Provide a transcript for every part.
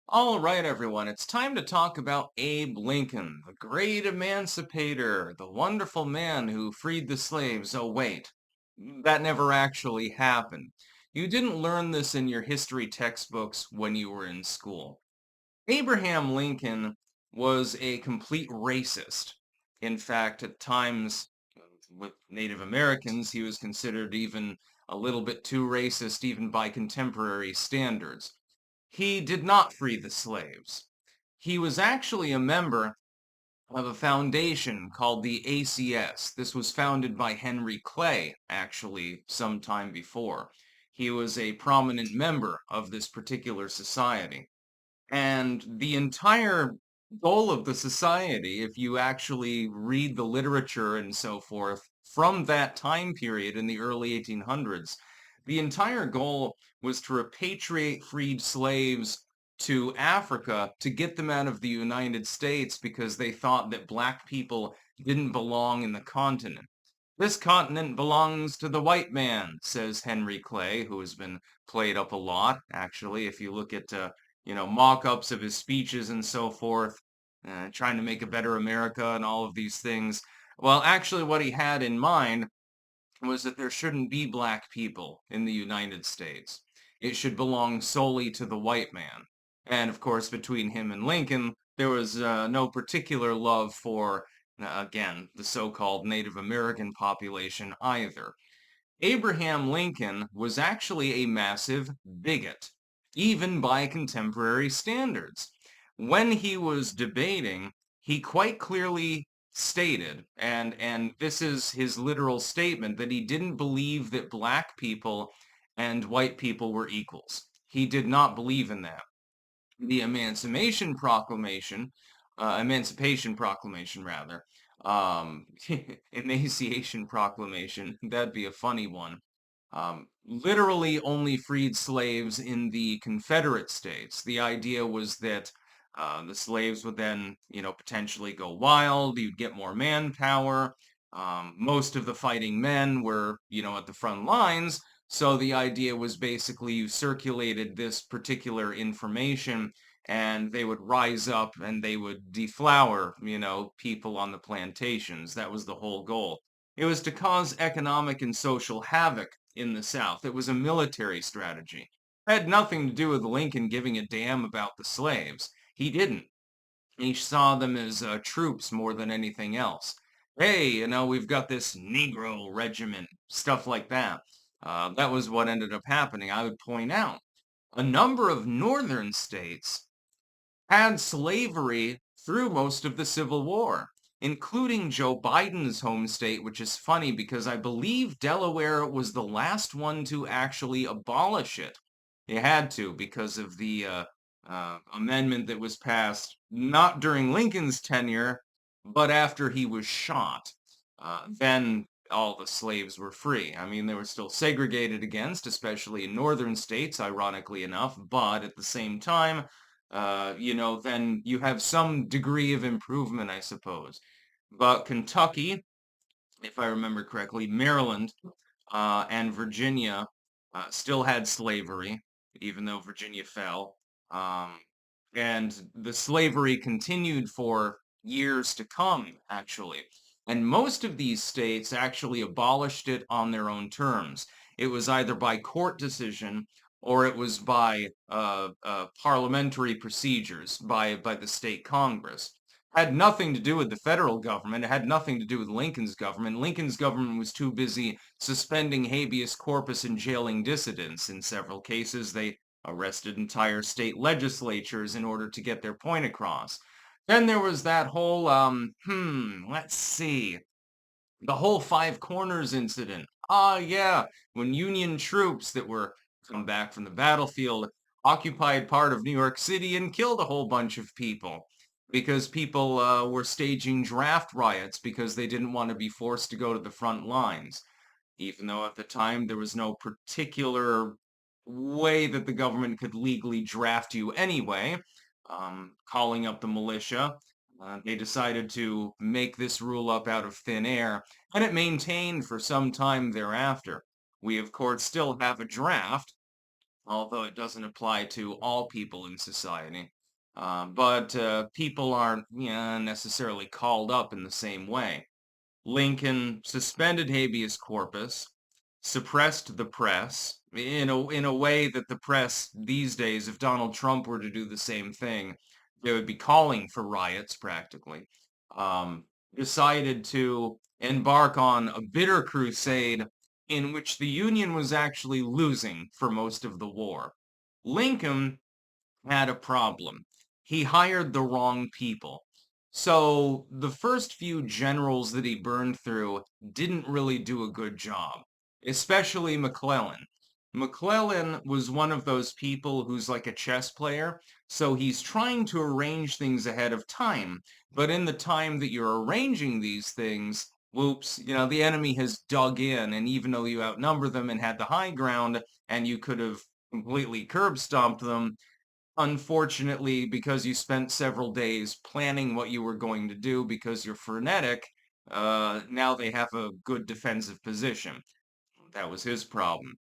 All right, everyone, it's time to talk about Abe Lincoln, the great emancipator, the wonderful man who freed the slaves. Oh, wait, that never actually happened. You didn't learn this in your history textbooks when you were in school. Abraham Lincoln was a complete racist. In fact, at times with Native Americans, he was considered even a little bit too racist, even by contemporary standards. He did not free the slaves. He was actually a member of a foundation called the ACS. This was founded by Henry Clay, actually, some time before. He was a prominent member of this particular society. And the entire goal of the society, if you actually read the literature and so forth from that time period in the early 1800s, the entire goal was to repatriate freed slaves to Africa to get them out of the United States because they thought that black people didn't belong in the continent. This continent belongs to the white man, says Henry Clay, who has been played up a lot, actually. If you look at mock-ups of his speeches and so forth, trying to make a better America and all of these things. Well, actually, what he had in mind was that there shouldn't be black people in the United States. It should belong solely to the white man. And of course, between him and Lincoln, there was no particular love for, again, the so-called Native American population either. Abraham Lincoln was actually a massive bigot, even by contemporary standards. When he was debating, he quite clearly stated, and this is his literal statement, that he didn't believe that black people and white people were equals. He did not believe in that. The Emancipation Proclamation rather, Emaciation Proclamation, that'd be a funny one. Literally only freed slaves in the Confederate States. The idea was that the slaves would then, potentially go wild, you'd get more manpower. Most of the fighting men were, at the front lines, so the idea was basically you circulated this particular information and they would rise up and they would deflower, people on the plantations. That was the whole goal. It was to cause economic and social havoc in the South. It was a military strategy. It had nothing to do with Lincoln giving a damn about the slaves. He didn't. He saw them as troops more than anything else. Hey, we've got this Negro regiment, stuff like that. That was what ended up happening. I would point out a number of northern states had slavery through most of the Civil War, including Joe Biden's home state, which is funny because I believe Delaware was the last one to actually abolish it. It had to because of the amendment that was passed not during Lincoln's tenure, but after he was shot. Then all the slaves were free. I mean, they were still segregated against, especially in northern states, ironically enough, but at the same time, then you have some degree of improvement, I suppose. But Kentucky, if I remember correctly, Maryland, and Virginia still had slavery, even though Virginia fell. Um, and the slavery continued for years to come, actually. And most of these states actually abolished it on their own terms. It was either by court decision or it was by parliamentary procedures by the state Congress. Had nothing to do with the federal government. It had nothing to do with Lincoln's government. Lincoln's government was too busy suspending habeas corpus and jailing dissidents. In several cases, they arrested entire state legislatures in order to get their point across. Then there was that whole, let's see, the whole Five Corners incident. Ah, yeah, when Union troops that were come back from the battlefield occupied part of New York City and killed a whole bunch of people because people were staging draft riots because they didn't want to be forced to go to the front lines, even though at the time there was no particular way that the government could legally draft you anyway, calling up the militia. They decided to make this rule up out of thin air, and it maintained for some time thereafter. We, of course, still have a draft, although it doesn't apply to all people in society. But people aren't, necessarily called up in the same way. Lincoln suspended habeas corpus, suppressed the press in a way that the press these days, if Donald Trump were to do the same thing, they would be calling for riots practically. Um, Decided to embark on a bitter crusade in which the Union was actually losing for most of the war. Lincoln had a problem. He hired the wrong people. So the first few generals that he burned through didn't really do a good job, especially McClellan. McClellan was one of those people who's like a chess player, so he's trying to arrange things ahead of time. But in the time that you're arranging these things, whoops, the enemy has dug in, and even though you outnumber them and had the high ground, and you could have completely curb stomped them, unfortunately, because you spent several days planning what you were going to do because you're frenetic, now they have a good defensive position. That was his problem.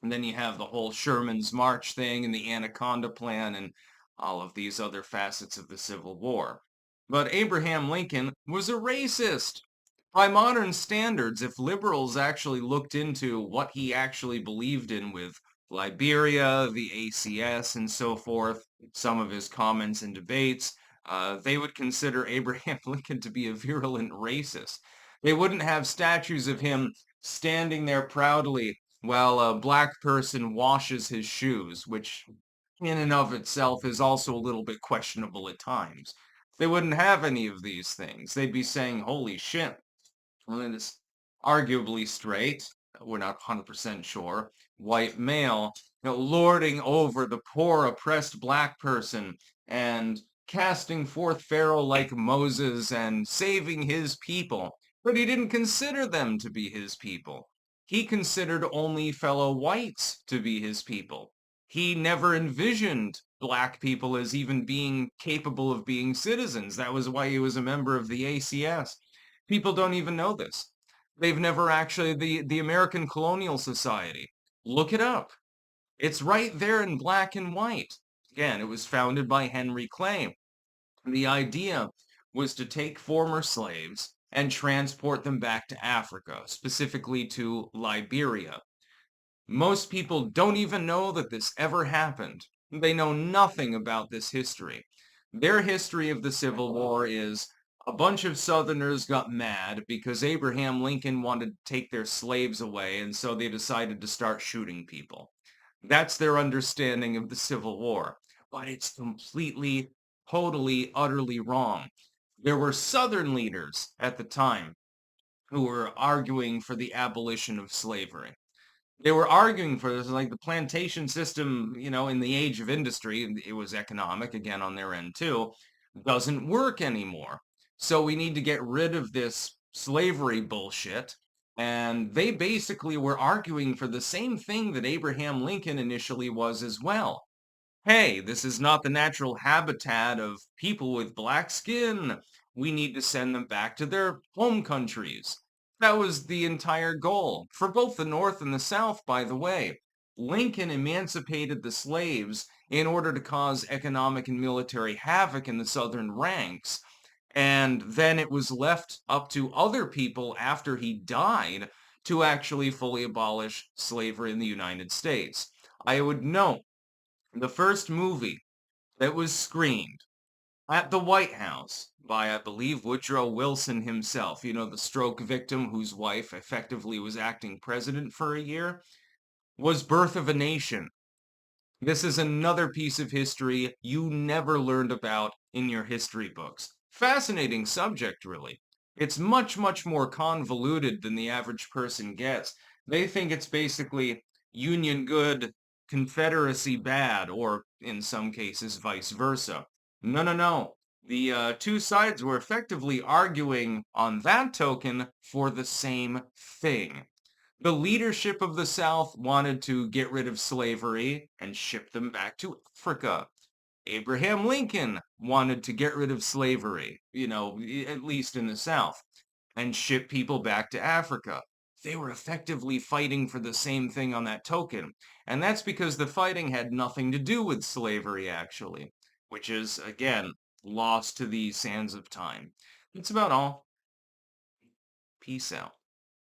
And then you have the whole Sherman's March thing and the Anaconda Plan and all of these other facets of the Civil War. But Abraham Lincoln was a racist. By modern standards, if liberals actually looked into what he actually believed in with Liberia, the ACS, and so forth, some of his comments and debates, they would consider Abraham Lincoln to be a virulent racist. They wouldn't have statues of him standing there proudly while a black person washes his shoes, which in and of itself is also a little bit questionable at times. They wouldn't have any of these things. They'd be saying, holy shit, well, it is arguably straight, we're not 100% sure, white male, lording over the poor oppressed black person and casting forth Pharaoh like Moses and saving his people. But he didn't consider them to be his people. He considered only fellow whites to be his people. He never envisioned black people as even being capable of being citizens. That was why he was a member of the ACS. People don't even know this. They've never actually, the American Colonial Society, look it up. It's right there in black and white. Again, it was founded by Henry Clay. The idea was to take former slaves and transport them back to Africa, specifically to Liberia. Most people don't even know that this ever happened. They know nothing about this history. Their history of the Civil War is a bunch of Southerners got mad because Abraham Lincoln wanted to take their slaves away, and so they decided to start shooting people. That's their understanding of the Civil War. But it's completely, totally, utterly wrong. There were Southern leaders at the time who were arguing for the abolition of slavery. They were arguing for this, like the plantation system, in the age of industry, and it was economic again on their end too, doesn't work anymore. So we need to get rid of this slavery bullshit. And they basically were arguing for the same thing that Abraham Lincoln initially was as well. Hey, this is not the natural habitat of people with black skin. We need to send them back to their home countries. That was the entire goal for both the North and the South, by the way. Lincoln emancipated the slaves in order to cause economic and military havoc in the Southern ranks. And then it was left up to other people after he died to actually fully abolish slavery in the United States. I would note the first movie that was screened at the White House by, I believe, Woodrow Wilson himself, the stroke victim whose wife effectively was acting president for a year, was Birth of a Nation. This is another piece of history you never learned about in your history books. Fascinating subject, really. It's much, much more convoluted than the average person gets. They think it's basically Union good, Confederacy bad, or in some cases, vice versa. No, no, no. The two sides were effectively arguing on that token for the same thing. The leadership of the South wanted to get rid of slavery and ship them back to Africa. Abraham Lincoln wanted to get rid of slavery, at least in the South, and ship people back to Africa. they were effectively fighting for the same thing on that token. And that's because the fighting had nothing to do with slavery, actually, which is, again, lost to the sands of time. That's about all. Peace out.